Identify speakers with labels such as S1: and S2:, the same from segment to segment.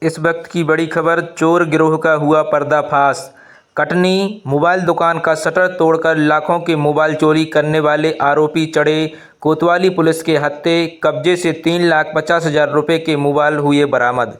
S1: इस वक्त की बड़ी खबर, चोर गिरोह का हुआ पर्दाफाश। कटनी मोबाइल दुकान का शटर तोड़कर लाखों के मोबाइल चोरी करने वाले आरोपी चढ़े कोतवाली पुलिस के हत्थे। कब्जे से 3,50,000 रुपये के मोबाइल हुए बरामद।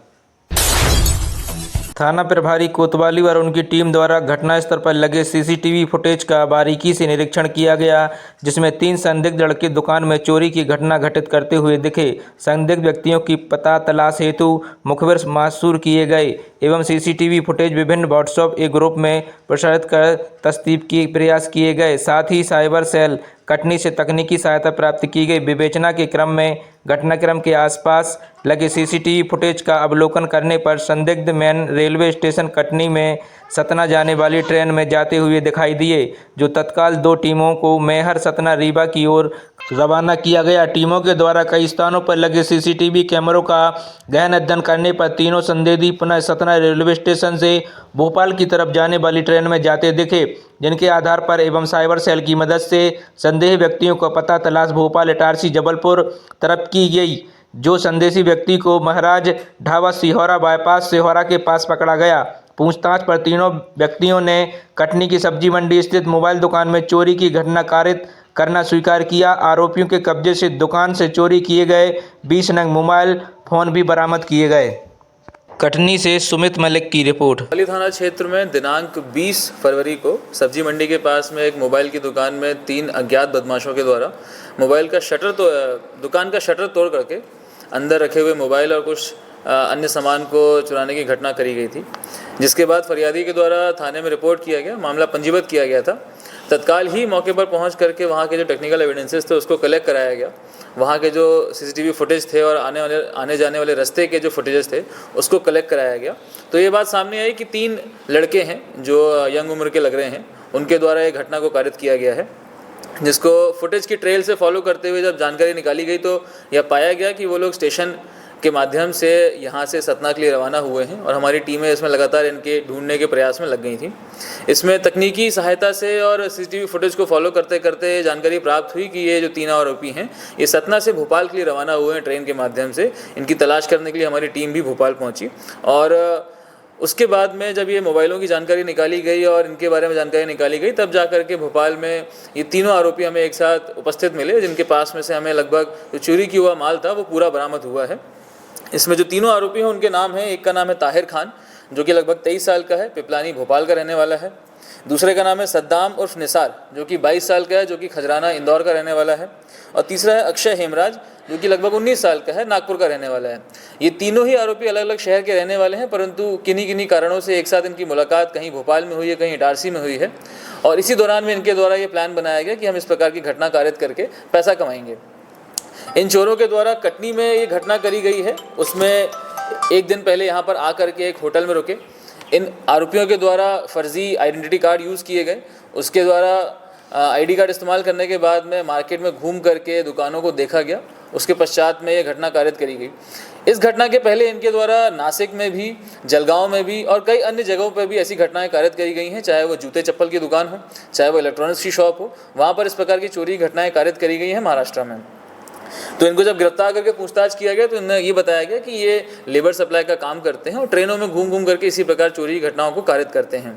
S1: थाना प्रभारी कोतवाली और उनकी टीम द्वारा घटनास्थल पर लगे सीसीटीवी फुटेज का बारीकी से निरीक्षण किया गया, जिसमें 3 संदिग्ध लड़के दुकान में चोरी की घटना घटित करते हुए दिखे। संदिग्ध व्यक्तियों की पता तलाश हेतु मुखबिर मासूर किए गए एवं सीसीटीवी फुटेज विभिन्न व्हाट्सएप ग्रुप में प्रसारित कर तस्दीक के प्रयास किए गए। साथ ही साइबर सेल कटनी से तकनीकी सहायता प्राप्त की गई। विवेचना के क्रम में घटनाक्रम के आसपास लगे सीसीटीवी फुटेज का अवलोकन करने पर संदिग्ध मेन रेलवे स्टेशन कटनी में सतना जाने वाली ट्रेन में जाते हुए दिखाई दिए, जो तत्काल 2 टीमों को मैहर सतना रीवा की ओर रवाना किया गया। टीमों के द्वारा कई स्थानों पर लगे सीसीटीवी कैमरों का गहन अध्ययन करने पर तीनों संदिग्ध पुनः सतना रेलवे स्टेशन से भोपाल की तरफ जाने वाली ट्रेन में जाते दिखे, जिनके आधार पर एवं साइबर सेल की मदद से संदेही व्यक्तियों का पता तलाश भोपाल इटारसी जबलपुर तरफ की गई, जो संदेशी व्यक्ति को महाराज ढाबा सिहोरा बाईपास सिहोरा के पास पकड़ा गया। पूछताछ पर तीनों व्यक्तियों ने कटनी की सब्जी मंडी स्थित मोबाइल दुकान में चोरी की घटना कारित करना स्वीकार किया। आरोपियों के कब्जे से दुकान से चोरी किए गए 20 नग मोबाइल फोन भी बरामद किए गए। कटनी से सुमित मलिक की रिपोर्ट।
S2: कोतवाली थाना क्षेत्र में दिनांक 20 फरवरी को सब्जी मंडी के पास में एक मोबाइल की दुकान में 3 अज्ञात बदमाशों के द्वारा मोबाइल का दुकान का शटर तोड़ करके अंदर रखे हुए मोबाइल और कुछ अन्य सामान को चुराने की घटना करी गई थी, जिसके बाद फरियादी के द्वारा थाने में रिपोर्ट किया गया, मामला पंजीबद्ध किया गया था। तत्काल ही मौके पर पहुंच करके वहां के जो टेक्निकल एविडेंसेस थे उसको कलेक्ट कराया गया। वहां के जो सीसीटीवी फुटेज थे और आने जाने वाले रास्ते के जो फुटेजेस थे उसको कलेक्ट कराया गया। तो ये बात सामने आई कि 3 लड़के हैं जो यंग उम्र के लग रहे हैं, उनके द्वारा ये घटना को कारित किया गया है, जिसको फुटेज की ट्रेल से फॉलो करते हुए जब जानकारी निकाली गई तो यह पाया गया कि वो लोग स्टेशन के माध्यम से यहाँ से सतना के लिए रवाना हुए हैं और हमारी टीमें इसमें लगातार इनके ढूंढने के प्रयास में लग गई थी। इसमें तकनीकी सहायता से और सीसीटीवी फुटेज को फॉलो करते करते जानकारी प्राप्त हुई कि ये जो 3 आरोपी हैं ये सतना से भोपाल के लिए रवाना हुए हैं ट्रेन के माध्यम से। इनकी तलाश करने के लिए हमारी टीम भी भोपाल पहुँची और उसके बाद में जब ये मोबाइलों की जानकारी निकाली गई और इनके बारे में जानकारी निकाली गई, तब जा कर के भोपाल में ये तीनों आरोपी हमें एक साथ उपस्थित मिले, जिनके पास में से हमें लगभग जो चोरी किया हुआ माल था वो पूरा बरामद हुआ है। इसमें जो तीनों आरोपी हैं उनके नाम हैं, एक का नाम है ताहिर खान जो कि लगभग 23 साल का है, पिपलानी भोपाल का रहने वाला है। दूसरे का नाम है सद्दाम उर्फ निसार जो कि 22 साल का है, जो कि खजराना इंदौर का रहने वाला है। और तीसरा है अक्षय हेमराज जो कि लगभग 19 साल का है, नागपुर का रहने वाला है। ये तीनों ही आरोपी अलग अलग शहर के रहने वाले हैं, परंतु किन्हीं कारणों से एक साथ इनकी मुलाकात कहीं भोपाल में हुई है, कहीं इटारसी में हुई है और इसी दौरान में इनके द्वारा ये प्लान बनाया गया कि हम इस प्रकार की घटना कारित करके पैसा कमाएंगे। इन चोरों के द्वारा कटनी में ये घटना करी गई है, उसमें एक दिन पहले यहाँ पर आकर के एक होटल में रुके। इन आरोपियों के द्वारा फर्जी आइडेंटिटी कार्ड यूज़ किए गए, उसके द्वारा आईडी कार्ड इस्तेमाल करने के बाद में मार्केट में घूम करके दुकानों को देखा गया। उसके पश्चात में ये घटना कारित करी गई। इस घटना के पहले इनके द्वारा नासिक में भी, जलगांव में भी और कई अन्य जगहों पर भी ऐसी घटनाएं कारित करी गई हैं, चाहे वो जूते चप्पल की दुकान हो, चाहे वो इलेक्ट्रॉनिक्स की शॉप हो, वहाँ पर इस प्रकार की चोरी घटनाएं कारित करी गई हैं महाराष्ट्र में। तो इनको जब गिरफ्तार करके पूछताछ किया गया तो इन्हें ये बताया गया कि ये लेबर सप्लाई का काम करते हैं और ट्रेनों में घूम घूम करके इसी प्रकार चोरी घटनाओं को कारित करते हैं।